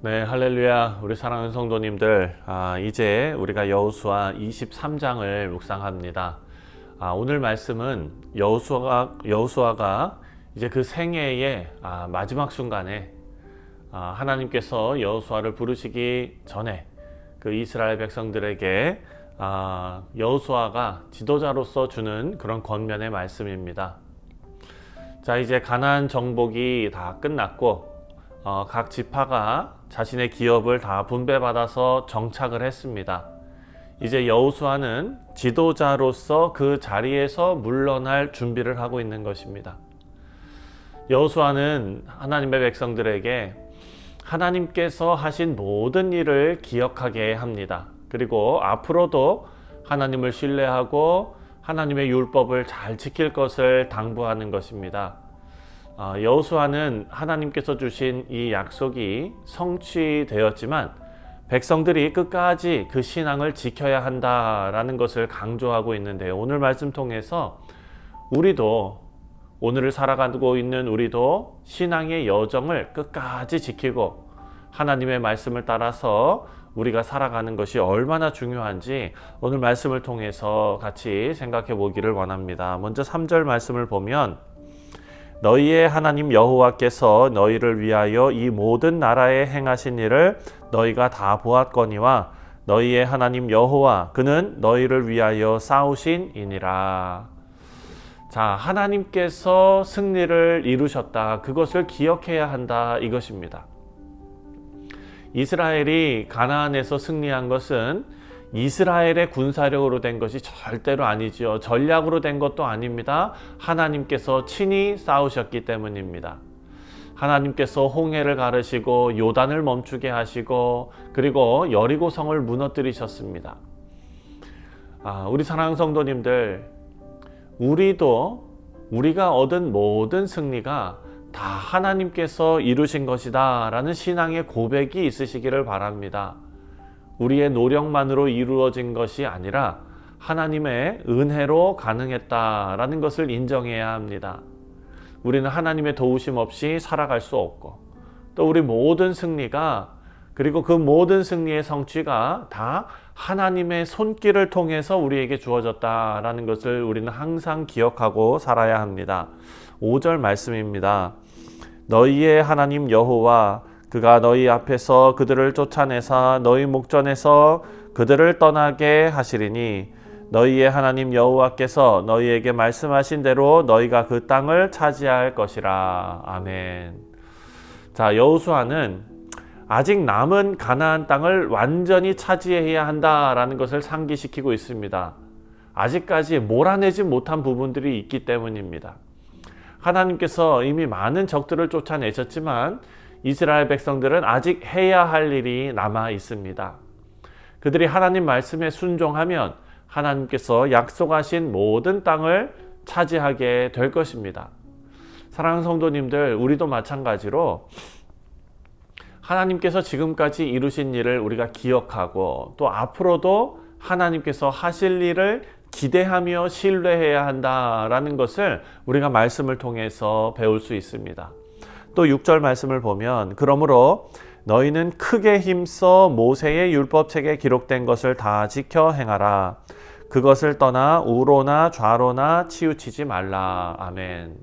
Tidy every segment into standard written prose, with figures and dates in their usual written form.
네, 할렐루야. 우리 사랑하는 성도님들, 이제 우리가 여호수아 23장을 묵상합니다. 오늘 말씀은 여호수아가 이제 그 생애의 마지막 순간에 하나님께서 여호수아를 부르시기 전에 그 이스라엘 백성들에게 여호수아가 지도자로서 주는 그런 권면의 말씀입니다. 자, 이제 가나안 정복이 다 끝났고 각 지파가 자신의 기업을 다 분배받아서 정착을 했습니다. 이제 여호수아는 지도자로서 그 자리에서 물러날 준비를 하고 있는 것입니다. 여호수아는 하나님의 백성들에게 하나님께서 하신 모든 일을 기억하게 합니다. 그리고 앞으로도 하나님을 신뢰하고 하나님의 율법을 잘 지킬 것을 당부하는 것입니다. 여호수아는 하나님께서 주신 이 약속이 성취되었지만 백성들이 끝까지 그 신앙을 지켜야 한다라는 것을 강조하고 있는데요. 오늘 말씀 통해서 오늘을 살아가고 있는 우리도 신앙의 여정을 끝까지 지키고 하나님의 말씀을 따라서 우리가 살아가는 것이 얼마나 중요한지 오늘 말씀을 통해서 같이 생각해 보기를 원합니다. 먼저 3절 말씀을 보면 너희의 하나님 여호와께서 너희를 위하여 이 모든 나라에 행하신 일을 너희가 다 보았거니와 너희의 하나님 여호와 그는 너희를 위하여 싸우신 이니라. 자, 하나님께서 승리를 이루셨다. 그것을 기억해야 한다. 이것입니다. 이스라엘이 가나안에서 승리한 것은 이스라엘의 군사력으로 된 것이 절대로 아니지요. 전략으로 된 것도 아닙니다. 하나님께서 친히 싸우셨기 때문입니다. 하나님께서 홍해를 가르시고 요단을 멈추게 하시고 그리고 여리고성을 무너뜨리셨습니다. 우리 사랑하는 성도님들, 우리가 얻은 모든 승리가 다 하나님께서 이루신 것이다 라는 신앙의 고백이 있으시기를 바랍니다. 우리의 노력만으로 이루어진 것이 아니라 하나님의 은혜로 가능했다라는 것을 인정해야 합니다. 우리는 하나님의 도우심 없이 살아갈 수 없고 또 우리 모든 승리가 그리고 그 모든 승리의 성취가 다 하나님의 손길을 통해서 우리에게 주어졌다라는 것을 우리는 항상 기억하고 살아야 합니다. 5절 말씀입니다. 너희의 하나님 여호와 그가 너희 앞에서 그들을 쫓아내사 너희 목전에서 그들을 떠나게 하시리니 너희의 하나님 여호와께서 너희에게 말씀하신 대로 너희가 그 땅을 차지할 것이라. 아멘. 자, 여호수아는 아직 남은 가나안 땅을 완전히 차지해야 한다라는 것을 상기시키고 있습니다. 아직까지 몰아내지 못한 부분들이 있기 때문입니다. 하나님께서 이미 많은 적들을 쫓아내셨지만 이스라엘 백성들은 아직 해야 할 일이 남아 있습니다. 그들이 하나님 말씀에 순종하면 하나님께서 약속하신 모든 땅을 차지하게 될 것입니다. 사랑하는 성도님들, 우리도 마찬가지로 하나님께서 지금까지 이루신 일을 우리가 기억하고 또 앞으로도 하나님께서 하실 일을 기대하며 신뢰해야 한다라는 것을 우리가 말씀을 통해서 배울 수 있습니다. 또 6절 말씀을 보면 그러므로 너희는 크게 힘써 모세의 율법책에 기록된 것을 다 지켜 행하라. 그것을 떠나 우로나 좌로나 치우치지 말라. 아멘.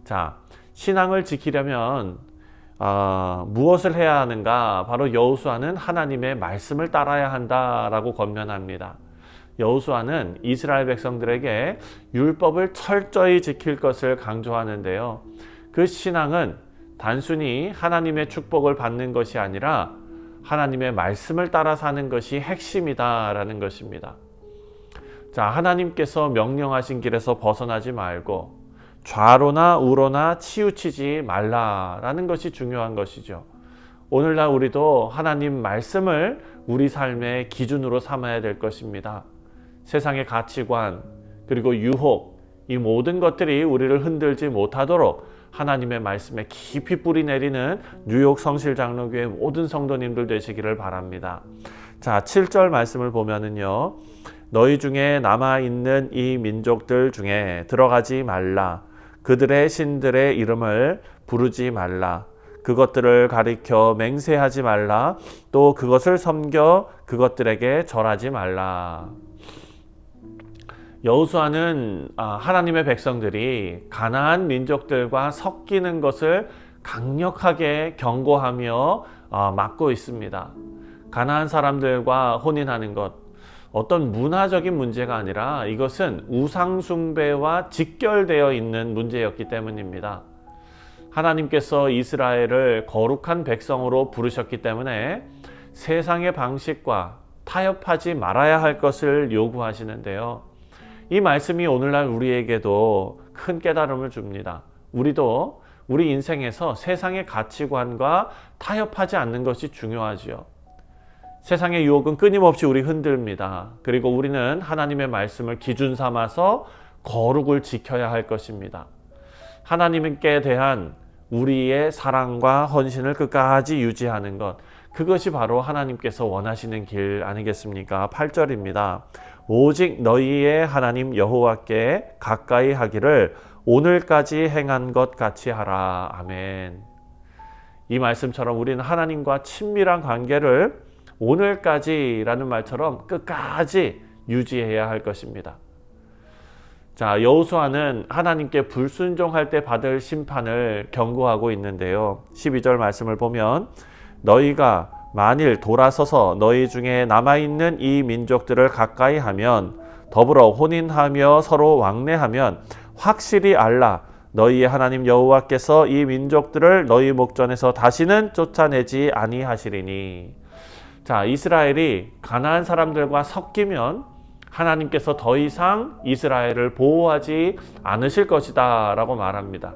자, 신앙을 지키려면 무엇을 해야 하는가? 바로 여호수아는 하나님의 말씀을 따라야 한다라고 권면합니다. 여호수아는 이스라엘 백성들에게 율법을 철저히 지킬 것을 강조하는데요. 그 신앙은 단순히 하나님의 축복을 받는 것이 아니라 하나님의 말씀을 따라 사는 것이 핵심이다라는 것입니다. 자, 하나님께서 명령하신 길에서 벗어나지 말고 좌로나 우로나 치우치지 말라라는 것이 중요한 것이죠. 오늘날 우리도 하나님 말씀을 우리 삶의 기준으로 삼아야 될 것입니다. 세상의 가치관 그리고 유혹, 이 모든 것들이 우리를 흔들지 못하도록 하나님의 말씀에 깊이 뿌리 내리는 뉴욕 성실장로교회 모든 성도님들 되시기를 바랍니다. 자, 7절 말씀을 보면은요. 너희 중에 남아있는 이 민족들 중에 들어가지 말라. 그들의 신들의 이름을 부르지 말라. 그것들을 가리켜 맹세하지 말라. 또 그것을 섬겨 그것들에게 절하지 말라. 여호수아는 하나님의 백성들이 가나안 민족들과 섞이는 것을 강력하게 경고하며 막고 있습니다. 가나안 사람들과 혼인하는 것, 어떤 문화적인 문제가 아니라 이것은 우상 숭배와 직결되어 있는 문제였기 때문입니다. 하나님께서 이스라엘을 거룩한 백성으로 부르셨기 때문에 세상의 방식과 타협하지 말아야 할 것을 요구하시는데요. 이 말씀이 오늘날 우리에게도 큰 깨달음을 줍니다. 우리도 우리 인생에서 세상의 가치관과 타협하지 않는 것이 중요하지요. 세상의 유혹은 끊임없이 우리 흔듭니다. 그리고 우리는 하나님의 말씀을 기준 삼아서 거룩을 지켜야 할 것입니다. 하나님께 대한 우리의 사랑과 헌신을 끝까지 유지하는 것, 그것이 바로 하나님께서 원하시는 길 아니겠습니까? 8절입니다. 오직 너희의 하나님 여호와께 가까이 하기를 오늘까지 행한 것 같이 하라. 아멘. 이 말씀처럼 우리는 하나님과 친밀한 관계를 오늘까지라는 말처럼 끝까지 유지해야 할 것입니다. 자, 여호수아는 하나님께 불순종할 때 받을 심판을 경고하고 있는데요. 12절 말씀을 보면 너희가 만일 돌아서서 너희 중에 남아있는 이 민족들을 가까이 하면 더불어 혼인하며 서로 왕래하면 확실히 알라. 너희의 하나님 여호와께서 이 민족들을 너희 목전에서 다시는 쫓아내지 아니하시리니. 자, 이스라엘이 가나안 사람들과 섞이면 하나님께서 더 이상 이스라엘을 보호하지 않으실 것이다 라고 말합니다.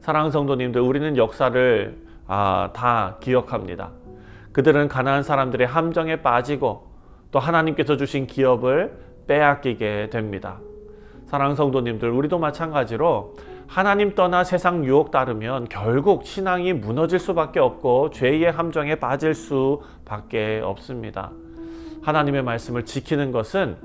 사랑하는 성도님들, 우리는 역사를 다 기억합니다. 그들은 가나안 사람들의 함정에 빠지고 또 하나님께서 주신 기업을 빼앗기게 됩니다. 사랑하는 성도님들, 우리도 마찬가지로 하나님 떠나 세상 유혹 따르면 결국 신앙이 무너질 수밖에 없고 죄의 함정에 빠질 수밖에 없습니다. 하나님의 말씀을 지키는 것은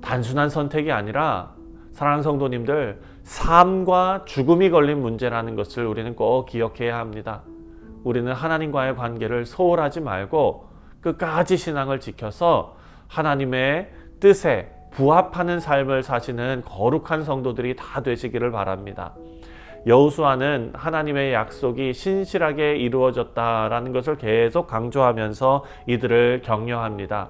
단순한 선택이 아니라 사랑하는 성도님들, 삶과 죽음이 걸린 문제라는 것을 우리는 꼭 기억해야 합니다. 우리는 하나님과의 관계를 소홀하지 말고 끝까지 신앙을 지켜서 하나님의 뜻에 부합하는 삶을 사시는 거룩한 성도들이 다 되시기를 바랍니다. 여호수아는 하나님의 약속이 신실하게 이루어졌다라는 것을 계속 강조하면서 이들을 격려합니다.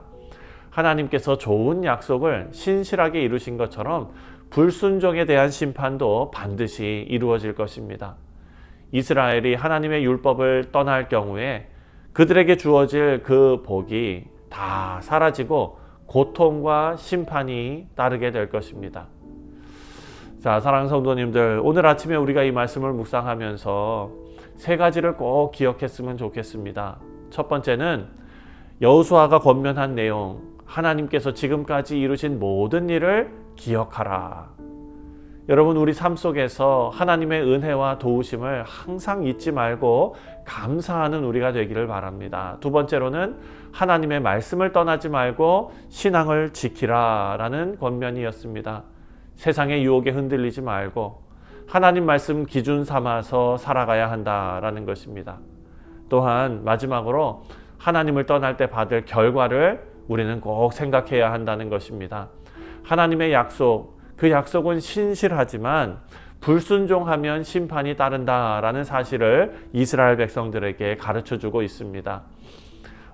하나님께서 좋은 약속을 신실하게 이루신 것처럼 불순종에 대한 심판도 반드시 이루어질 것입니다. 이스라엘이 하나님의 율법을 떠날 경우에 그들에게 주어질 그 복이 다 사라지고 고통과 심판이 따르게 될 것입니다. 자, 사랑하는 성도님들, 오늘 아침에 우리가 이 말씀을 묵상하면서 세 가지를 꼭 기억했으면 좋겠습니다. 첫 번째는 여호수아가 권면한 내용, 하나님께서 지금까지 이루신 모든 일을 기억하라. 여러분, 우리 삶 속에서 하나님의 은혜와 도우심을 항상 잊지 말고 감사하는 우리가 되기를 바랍니다. 두 번째로는 하나님의 말씀을 떠나지 말고 신앙을 지키라 라는 권면이었습니다. 세상의 유혹에 흔들리지 말고 하나님 말씀 기준 삼아서 살아가야 한다라는 것입니다. 또한 마지막으로 하나님을 떠날 때 받을 결과를 우리는 꼭 생각해야 한다는 것입니다. 하나님의 약속, 그 약속은 신실하지만 불순종하면 심판이 따른다라는 사실을 이스라엘 백성들에게 가르쳐주고 있습니다.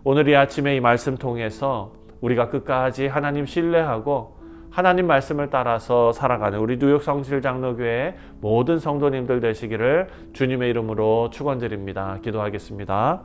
오늘 이 아침에 이 말씀 통해서 우리가 끝까지 하나님 신뢰하고 하나님 말씀을 따라서 살아가는 우리 뉴욕 성실장로교회 모든 성도님들 되시기를 주님의 이름으로 축원드립니다. 기도하겠습니다.